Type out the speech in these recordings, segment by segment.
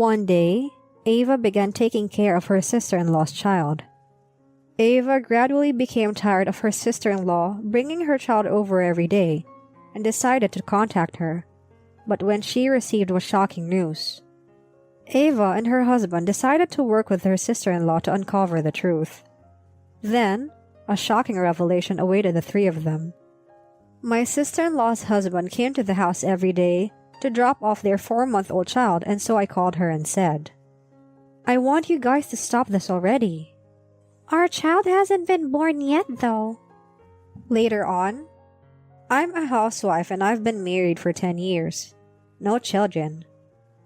One day, Ava began taking care of her sister-in-law's child. Ava gradually became tired of her sister-in-law bringing her child over every day and decided to contact her. But when she received was shocking news. Ava and her husband decided to work with her sister-in-law to uncover the truth. Then, a shocking revelation awaited the three of them. My sister-in-law's husband came to the house every day to drop off their 4-month-old child, and so I called her and said, "I want you guys to stop this already." "Our child hasn't been born yet, though." Later on, I'm a housewife and I've been married for 10 years. No children.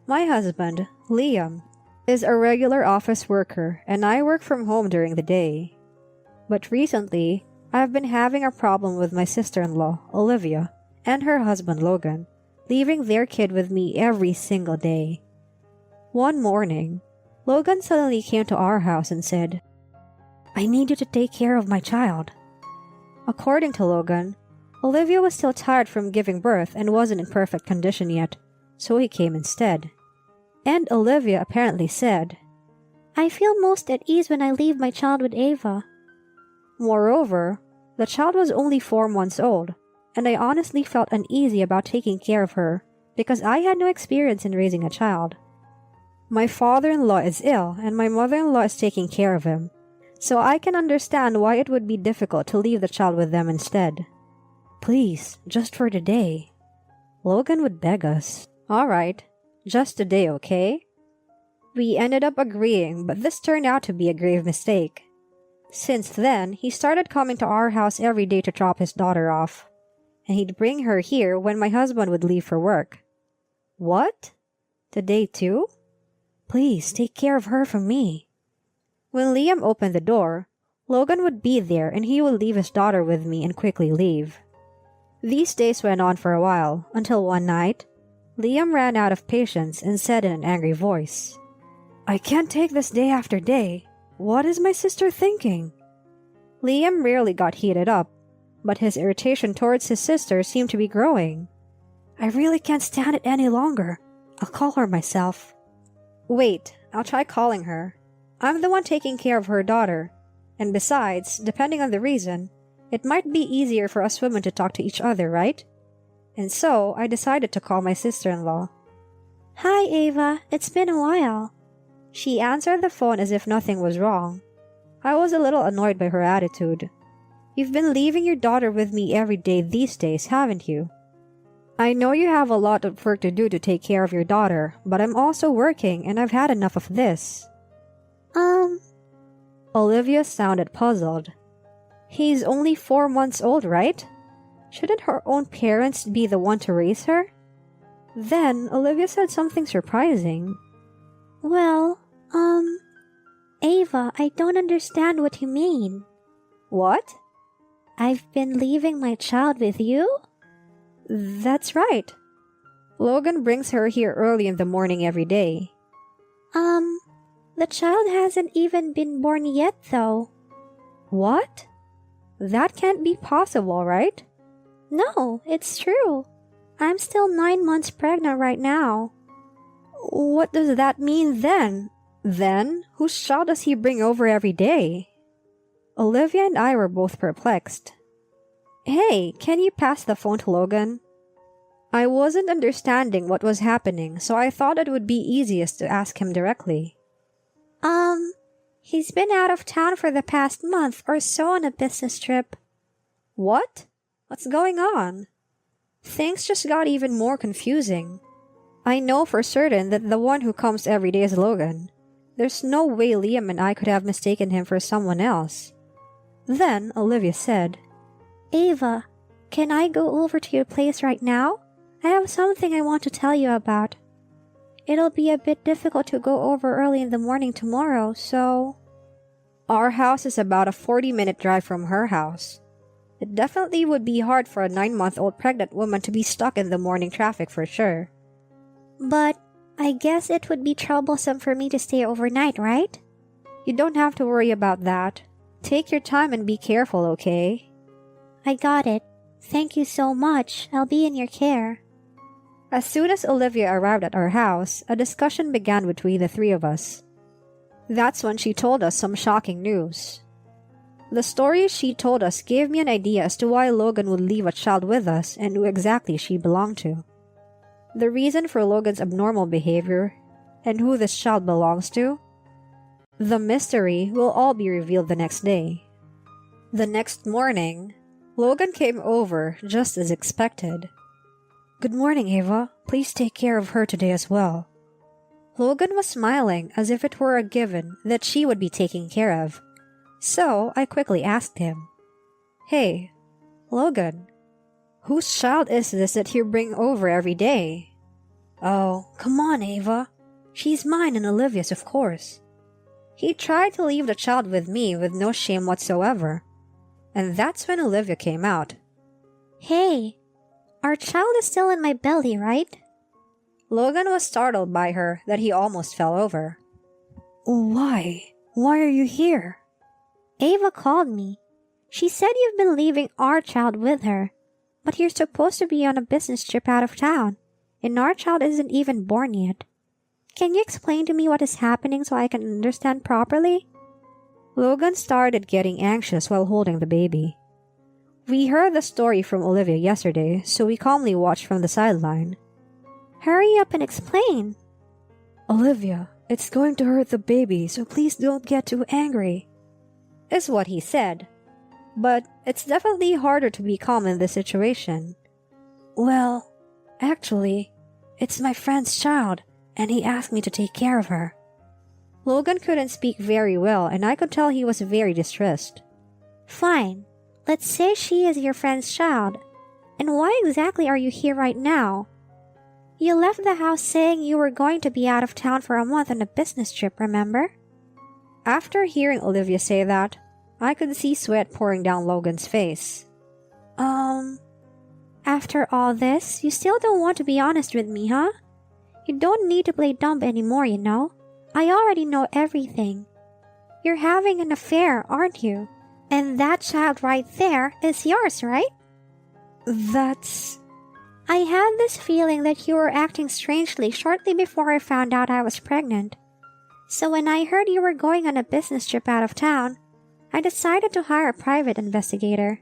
My husband, Liam, is a regular office worker and I work from home during the day. But recently, I've been having a problem with my sister-in-law, Olivia, and her husband, Logan, leaving their kid with me every single day. One morning, Logan suddenly came to our house and said, "I need you to take care of my child." According to Logan, Olivia was still tired from giving birth and wasn't in perfect condition yet, so he came instead. And Olivia apparently said, "I feel most at ease when I leave my child with Ava." Moreover, the child was only 4 months old, and I honestly felt uneasy about taking care of her because I had no experience in raising a child. My father-in-law is ill and my mother-in-law is taking care of him, so I can understand why it would be difficult to leave the child with them instead. "Please, just for today," Logan would beg us. All right, just today, okay? We ended up agreeing, but this turned out to be a grave mistake. Since then, he started coming to our house every day to drop his daughter off, and he'd bring her here when my husband would leave for work. What? Today too? Please, take care of her for me. When Liam opened the door, Logan would be there and he would leave his daughter with me and quickly leave. These days went on for a while, until one night, Liam ran out of patience and said in an angry voice, "I can't take this day after day. What is my sister thinking?" Liam rarely got heated up, but his irritation towards his sister seemed to be growing. "I really can't stand it any longer. I'll call her myself." "Wait, I'll try calling her. I'm the one taking care of her daughter. And besides, depending on the reason, it might be easier for us women to talk to each other, right?" And so, I decided to call my sister-in-law. "Hi, Ava. It's been a while." She answered the phone as if nothing was wrong. I was a little annoyed by her attitude. "You've been leaving your daughter with me every day these days, haven't you? I know you have a lot of work to do to take care of your daughter, but I'm also working and I've had enough of this." Olivia sounded puzzled. "He's only 4 months old, right? Shouldn't her own parents be the one to raise her?" Then Olivia said something surprising. "Well, Ava, I don't understand what you mean." "What?" "I've been leaving my child with you?" "That's right. Logan brings her here early in the morning every day." The child hasn't even been born yet, though." "What? That can't be possible, right?" "No, it's true. I'm still 9 months pregnant right now." "What does that mean then? Then, whose child does he bring over every day?" Olivia and I were both perplexed. "Hey, can you pass the phone to Logan?" I wasn't understanding what was happening, so I thought it would be easiest to ask him directly. He's been out of town for the past month or so on a business trip." "What? What's going on?" Things just got even more confusing. I know for certain that the one who comes every day is Logan. There's no way Liam and I could have mistaken him for someone else. Then Olivia said, "Ava, can I go over to your place right now? I have something I want to tell you about. It'll be a bit difficult to go over early in the morning tomorrow, so..." Our house is about a 40-minute drive from her house. It definitely would be hard for a 9-month-old pregnant woman to be stuck in the morning traffic for sure. "But I guess it would be troublesome for me to stay overnight, right?" "You don't have to worry about that. Take your time and be careful, okay?" "I got it. Thank you so much. I'll be in your care." As soon as Olivia arrived at our house, a discussion began between the three of us. That's when she told us some shocking news. The story she told us gave me an idea as to why Logan would leave a child with us and who exactly she belonged to. The reason for Logan's abnormal behavior and who this child belongs to. The mystery will all be revealed the next day. The next morning, Logan came over just as expected. "Good morning, Ava. Please take care of her today as well." Logan was smiling as if it were a given that she would be taken care of. So I quickly asked him, "Hey, Logan, whose child is this that you bring over every day?" "Oh, come on, Ava. She's mine and Olivia's, of course." He tried to leave the child with me with no shame whatsoever. And that's when Olivia came out. "Hey, our child is still in my belly, right?" Logan was startled by her that he almost fell over. "Why? Why are you here?" "Ava called me. She said you've been leaving our child with her, but you're supposed to be on a business trip out of town, and our child isn't even born yet. Can you explain to me what is happening so I can understand properly?" Logan started getting anxious while holding the baby. We heard the story from Olivia yesterday, so we calmly watched from the sideline. "Hurry up and explain." "Olivia, it's going to hurt the baby, so please don't get too angry," is what he said. But it's definitely harder to be calm in this situation. "Well, actually, it's my friend's child, and he asked me to take care of her." Logan couldn't speak very well, and I could tell he was very distressed. "Fine. Let's say she is your friend's child. And why exactly are you here right now? You left the house saying you were going to be out of town for a month on a business trip, remember?" After hearing Olivia say that, I could see sweat pouring down Logan's face. After all this, you still don't want to be honest with me, huh? You don't need to play dumb anymore, you know. I already know everything. You're having an affair, aren't you? And that child right there is yours, right?" "That's..." "I had this feeling that you were acting strangely shortly before I found out I was pregnant. So when I heard you were going on a business trip out of town, I decided to hire a private investigator."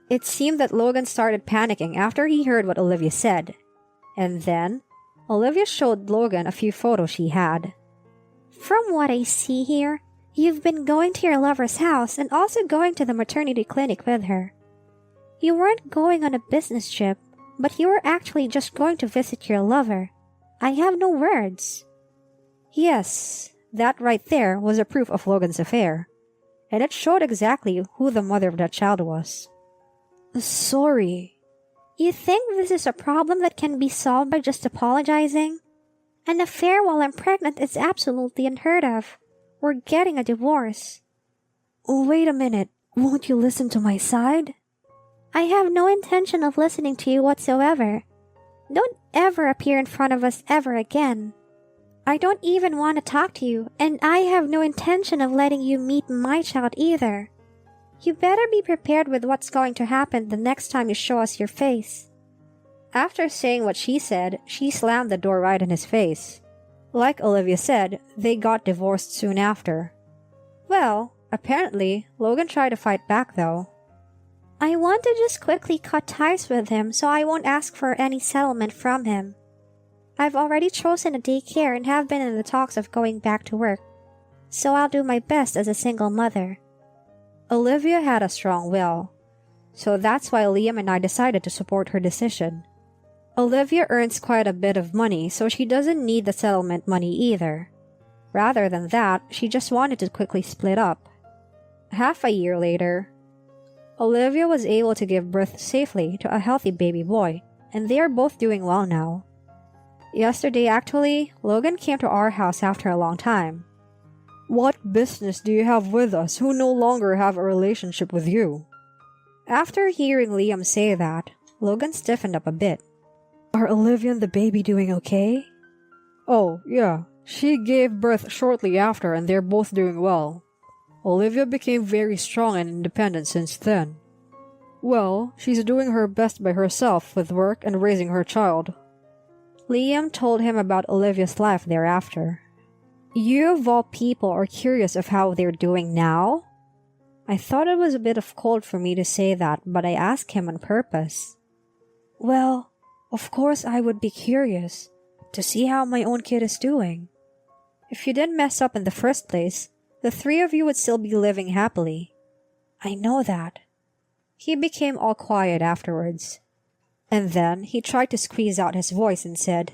It seemed that Logan started panicking after he heard what Olivia said. And then, Olivia showed Logan a few photos she had. "From what I see here, you've been going to your lover's house and also going to the maternity clinic with her. You weren't going on a business trip, but you were actually just going to visit your lover. I have no words." Yes, that right there was a proof of Logan's affair. And it showed exactly who the mother of that child was. "Sorry." "You think this is a problem that can be solved by just apologizing? An affair while I'm pregnant is absolutely unheard of. We're getting a divorce." "Wait a minute. Won't you listen to my side?" "I have no intention of listening to you whatsoever. Don't ever appear in front of us ever again. I don't even want to talk to you, and I have no intention of letting you meet my child either. You better be prepared with what's going to happen the next time you show us your face." After saying what she said, she slammed the door right in his face. Like Olivia said, they got divorced soon after. Well, apparently, Logan tried to fight back though. "I want to just quickly cut ties with him so I won't ask for any settlement from him. I've already chosen a daycare and have been in the talks of going back to work, so I'll do my best as a single mother." Olivia had a strong will, so that's why Liam and I decided to support her decision. Olivia earns quite a bit of money, so she doesn't need the settlement money either. Rather than that, she just wanted to quickly split up. Half a year later, Olivia was able to give birth safely to a healthy baby boy, and they are both doing well now. Yesterday, actually, Logan came to our house after a long time. "What business do you have with us who no longer have a relationship with you?" After hearing Liam say that, Logan stiffened up a bit. "Are Olivia and the baby doing okay?" "Oh, yeah. She gave birth shortly after and they're both doing well. Olivia became very strong and independent since then. Well, she's doing her best by herself with work and raising her child. Liam told him about Olivia's life thereafter. You of all people are curious of how they're doing now? I thought it was a bit of cold for me to say that, but I asked him on purpose. Well, of course I would be curious to see how my own kid is doing. If you didn't mess up in the first place, the three of you would still be living happily. I know that. He became all quiet afterwards. And then he tried to squeeze out his voice and said,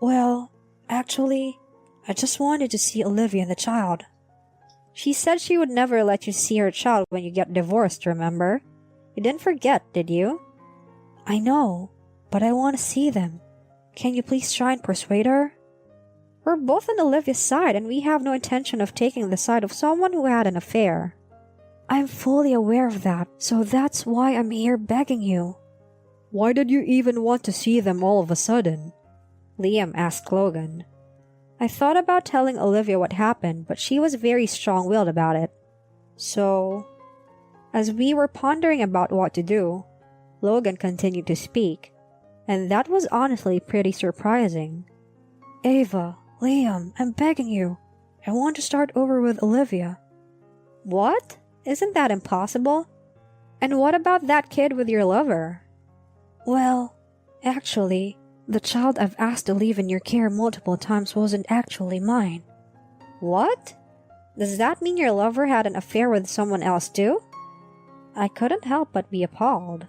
Well, actually, I just wanted to see Olivia and the child. She said she would never let you see her child when you get divorced, remember? You didn't forget, did you? I know, but I want to see them. Can you please try and persuade her? We're both on Olivia's side and we have no intention of taking the side of someone who had an affair. I'm fully aware of that, so that's why I'm here begging you. Why did you even want to see them all of a sudden? Liam asked Logan. I thought about telling Olivia what happened, but she was very strong-willed about it. So, as we were pondering about what to do, Logan continued to speak, and that was honestly pretty surprising. Ava, Liam, I'm begging you. I want to start over with Olivia. What? Isn't that impossible? And what about that kid with your lover? Well, actually, the child I've asked to leave in your care multiple times wasn't actually mine. What? Does that mean your lover had an affair with someone else too? I couldn't help but be appalled.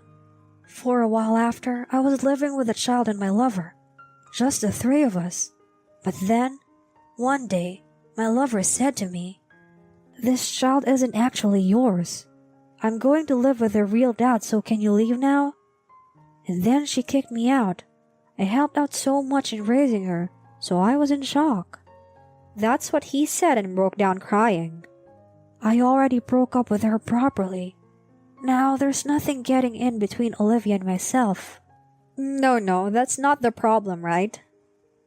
For a while after, I was living with the child and my lover. Just the three of us. But then, one day, my lover said to me, This child isn't actually yours. I'm going to live with her real dad, so can you leave now? And then she kicked me out. I helped out so much in raising her, so I was in shock. That's what he said and broke down crying. I already broke up with her properly. Now there's nothing getting in between Olivia and myself. No, that's not the problem, right?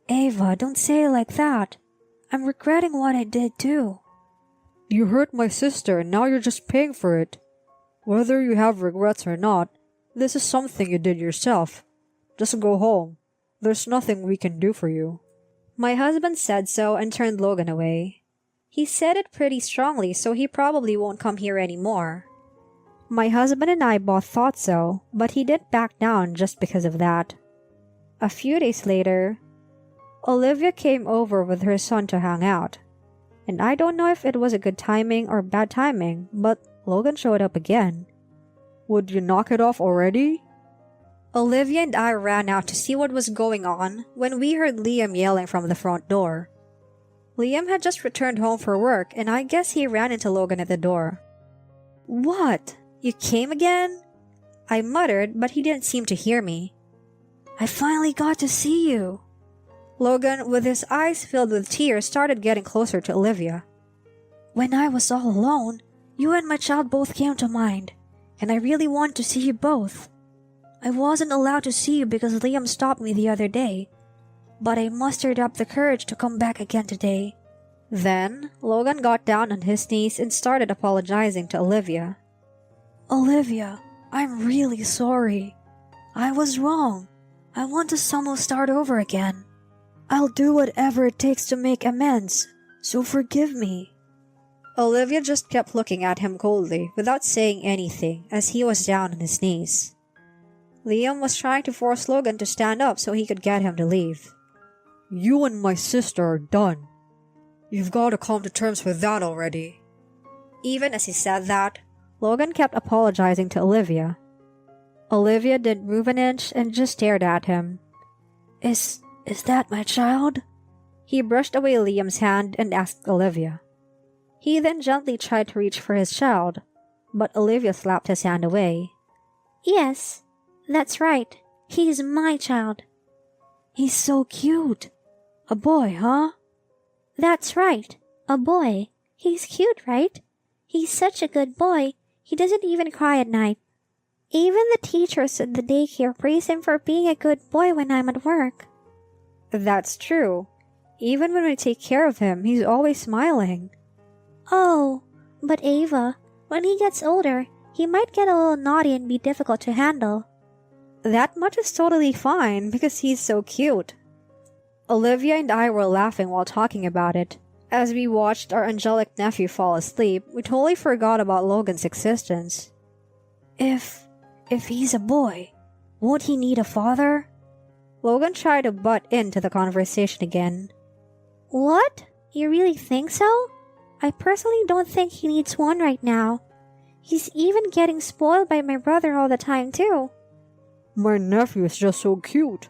Ava, don't say it like that. I'm regretting what I did too. You hurt my sister and now you're just paying for it. Whether you have regrets or not, this is something you did yourself. Just go home. There's nothing we can do for you. My husband said so and turned Logan away. He said it pretty strongly, so he probably won't come here anymore. My husband and I both thought so, but he didn't back down just because of that. A few days later, Olivia came over with her son to hang out. And I don't know if it was a good timing or bad timing, but Logan showed up again. Would you knock it off already? Olivia and I ran out to see what was going on when we heard Liam yelling from the front door. Liam had just returned home for work and I guess he ran into Logan at the door. What? You came again? I muttered, but he didn't seem to hear me. I finally got to see you. Logan, with his eyes filled with tears, started getting closer to Olivia. When I was all alone, you and my child both came to mind, and I really want to see you both. I wasn't allowed to see you because Liam stopped me the other day, but I mustered up the courage to come back again today. Then, Logan got down on his knees and started apologizing to Olivia. Olivia, I'm really sorry. I was wrong. I want to somehow start over again. I'll do whatever it takes to make amends, so forgive me. Olivia just kept looking at him coldly without saying anything as he was down on his knees. Liam was trying to force Logan to stand up so he could get him to leave. You and my sister are done. You've got to come to terms with that already. Even as he said that, Logan kept apologizing to Olivia. Olivia didn't move an inch and just stared at him. Is that my child? He brushed away Liam's hand and asked Olivia. He then gently tried to reach for his child, but Olivia slapped his hand away. Yes, that's right. He's my child. He's so cute. A boy, huh? That's right. A boy. He's cute, right? He's such a good boy. He doesn't even cry at night. Even the teachers at the daycare praise him for being a good boy when I'm at work. That's true. Even when we take care of him, he's always smiling. Oh, but Ava, when he gets older, he might get a little naughty and be difficult to handle. That much is totally fine because he's so cute. Olivia and I were laughing while talking about it. As we watched our angelic nephew fall asleep, we totally forgot about Logan's existence. If he's a boy, won't he need a father? Logan tried to butt into the conversation again. What? You really think so? I personally don't think he needs one right now. He's even getting spoiled by my brother all the time too. My nephew is just so cute.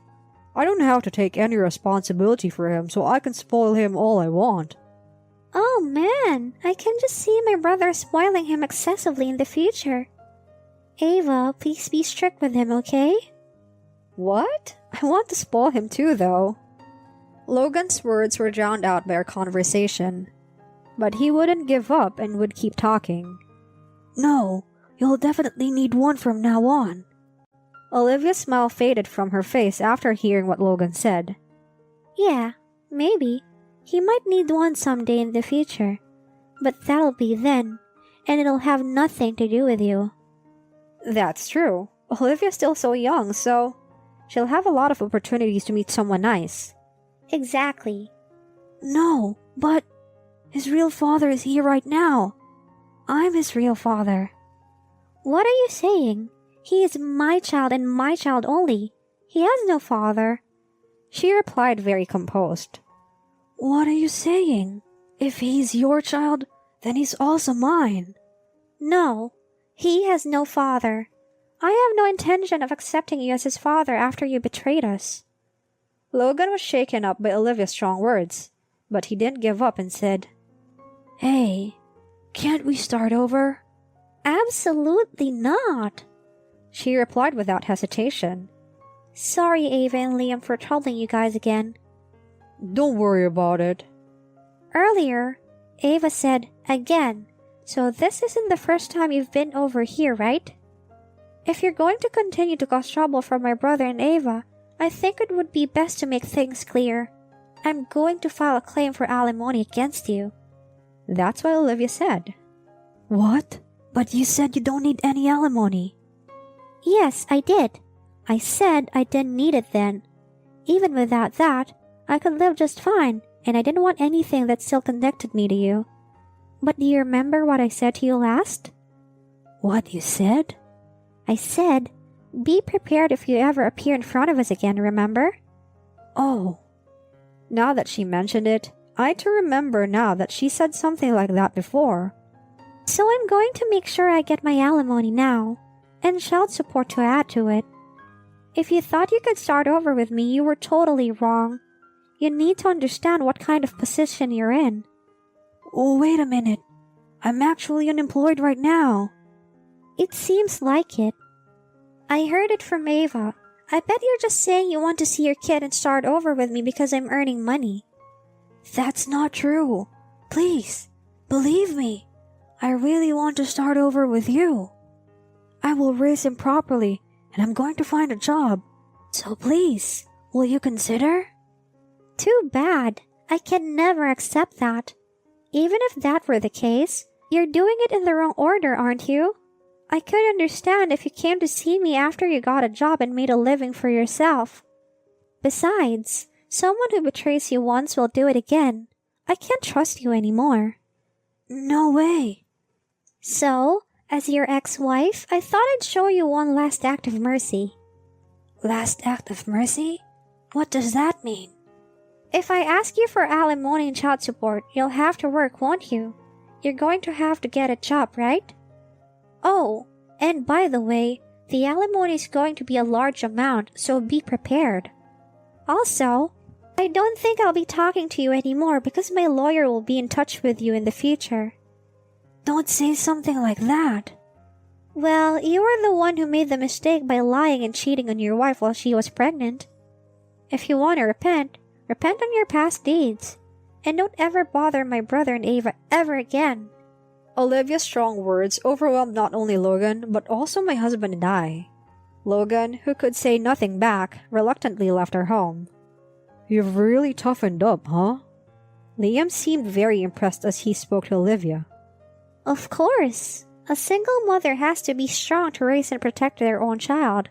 I don't have to take any responsibility for him, so I can spoil him all I want. Oh man, I can just see my brother spoiling him excessively in the future. Ava, please be strict with him, okay? What? I want to spoil him too, though. Logan's words were drowned out by our conversation, but he wouldn't give up and would keep talking. No, you'll definitely need one from now on. Olivia's smile faded from her face after hearing what Logan said. Yeah, maybe. He might need one someday in the future, but that'll be then, and it'll have nothing to do with you. That's true. Olivia's still so young, so she'll have a lot of opportunities to meet someone nice. Exactly. No, but his real father is here right now. I'm his real father. What are you saying? He is my child and my child only. He has no father. She replied very composed. What are you saying? If he's your child, then he's also mine. No, he has no father. I have no intention of accepting you as his father after you betrayed us. Logan was shaken up by Olivia's strong words, but he didn't give up and said, Hey, can't we start over? Absolutely not. She replied without hesitation. Sorry, Ava and Liam, for troubling you guys again. Don't worry about it. Earlier, Ava said, again, so this isn't the first time you've been over here, right? If you're going to continue to cause trouble for my brother and Ava, I think it would be best to make things clear. I'm going to file a claim for alimony against you. That's what Olivia said. What? But you said you don't need any alimony. Yes, I did. I said I didn't need it then. Even without that, I could live just fine, and I didn't want anything that still connected me to you. But do you remember what I said to you last? What you said? I said, be prepared if you ever appear in front of us again, remember? Oh. Now that she mentioned it, I too remember now that she said something like that before. So I'm going to make sure I get my alimony now, and child support to add to it. If you thought you could start over with me, you were totally wrong. You need to understand what kind of position you're in. Oh, wait a minute. I'm actually unemployed right now. It seems like it. I heard it from Ava. I bet you're just saying you want to see your kid and start over with me because I'm earning money. That's not true. Please, believe me. I really want to start over with you. I will raise him properly, and I'm going to find a job. So please, will you consider? Too bad. I can never accept that. Even if that were the case, you're doing it in the wrong order, aren't you? I could understand if you came to see me after you got a job and made a living for yourself. Besides, someone who betrays you once will do it again. I can't trust you anymore. No way. So, as your ex-wife, I thought I'd show you one last act of mercy. Last act of mercy? What does that mean? If I ask you for alimony and child support, you'll have to work, won't you? You're going to have to get a job, right? Oh, and by the way, the alimony is going to be a large amount, so be prepared. Also, I don't think I'll be talking to you anymore because my lawyer will be in touch with you in the future. Don't say something like that. Well, you were the one who made the mistake by lying and cheating on your wife while she was pregnant. If you want to repent on your past deeds. And don't ever bother my brother and Ava ever again. Olivia's strong words overwhelmed not only Logan, but also my husband and I. Logan, who could say nothing back, reluctantly left our home. You've really toughened up, huh? Liam seemed very impressed as he spoke to Olivia. Of course. A single mother has to be strong to raise and protect their own child.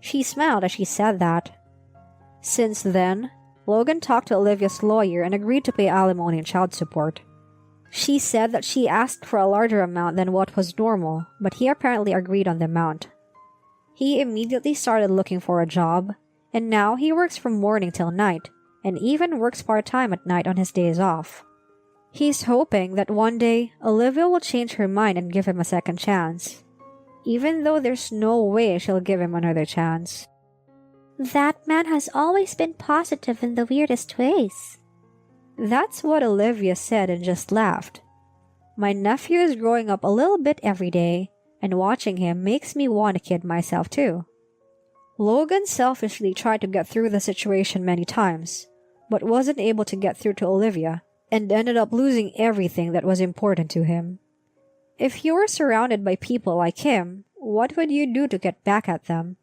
She smiled as she said that. Since then, Logan talked to Olivia's lawyer and agreed to pay alimony and child support. She said that she asked for a larger amount than what was normal, but he apparently agreed on the amount. He immediately started looking for a job, and now he works from morning till night, and even works part-time at night on his days off. He's hoping that one day, Olivia will change her mind and give him a second chance, even though there's no way she'll give him another chance. That man has always been positive in the weirdest ways. That's what Olivia said and just laughed. My nephew is growing up a little bit every day, and watching him makes me want to kid myself too. Logan selfishly tried to get through the situation many times, but wasn't able to get through to Olivia, and ended up losing everything that was important to him. If you were surrounded by people like him, what would you do to get back at them?